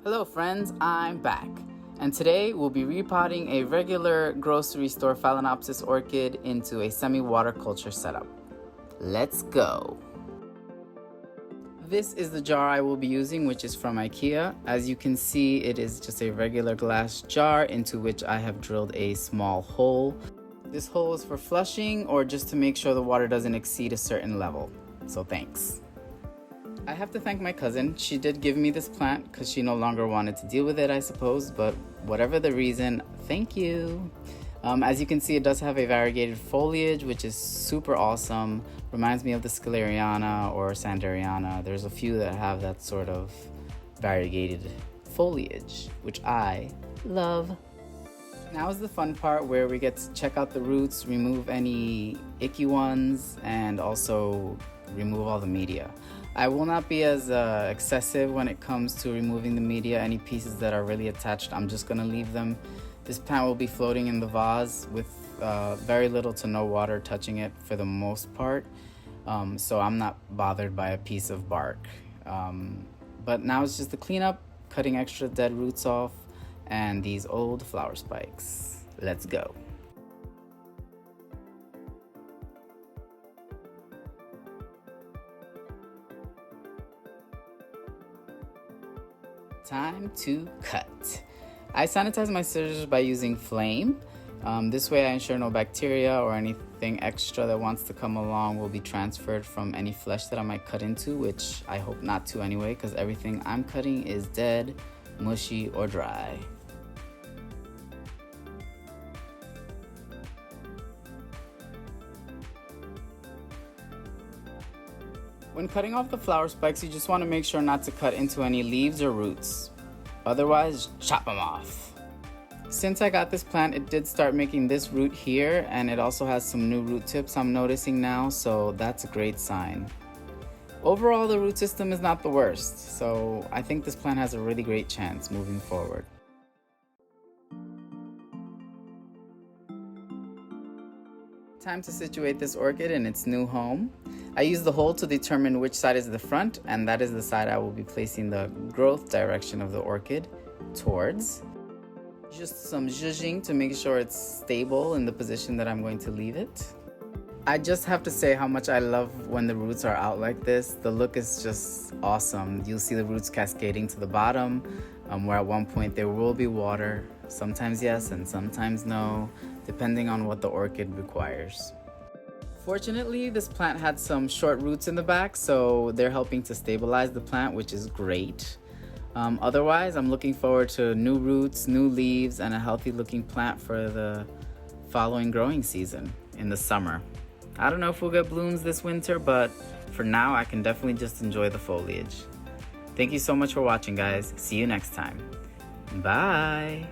Hello friends, I'm back. And today we'll be repotting a regular grocery store Phalaenopsis orchid into a semi-water culture setup. Let's go. This is the jar I will be using, which is from IKEA. As you can see, it is just a regular glass jar into which I have drilled a small hole. This hole is for flushing or just to make sure the water doesn't exceed a certain level. So thanks. I have to thank my cousin. She did give me this plant because she no longer wanted to deal with it, I suppose, but whatever the reason, thank you. As you can see, it does have a variegated foliage, which is super awesome. Reminds me of the Scaleriana or Sanderiana. There's a few that have that sort of variegated foliage, which I love. Now is the fun part where we get to check out the roots, remove any icky ones, and also remove all the media. I will not be as excessive when it comes to removing the media. Any pieces that are really attached, I'm just gonna leave them. This plant will be floating in the vase with very little to no water touching it for the most part. So I'm not bothered by a piece of bark. But now it's just the cleanup, cutting extra dead roots off, and these old flower spikes. Let's go. Time to cut. I sanitize my scissors by using flame. This way I ensure no bacteria or anything extra that wants to come along will be transferred from any flesh that I might cut into, which I hope not to anyway, because everything I'm cutting is dead, mushy, or dry. When cutting off the flower spikes, you just want to make sure not to cut into any leaves or roots. Otherwise, chop them off. Since I got this plant, it did start making this root here, and it also has some new root tips I'm noticing now, so that's a great sign. Overall, the root system is not the worst, so I think this plant has a really great chance moving forward. Time to situate this orchid in its new home. I use the hole to determine which side is the front, and that is the side I will be placing the growth direction of the orchid towards. Just some zhuzhing to make sure it's stable in the position that I'm going to leave it. I just have to say how much I love when the roots are out like this. The look is just awesome. You'll see the roots cascading to the bottom, where at one point there will be water. Sometimes yes and sometimes no, depending on what the orchid requires. Fortunately, this plant had some short roots in the back, so they're helping to stabilize the plant, which is great. Otherwise, I'm looking forward to new roots, new leaves, and a healthy looking plant for the following growing season in the summer. I don't know if we'll get blooms this winter, but for now, I can definitely just enjoy the foliage. Thank you so much for watching, guys. See you next time. Bye.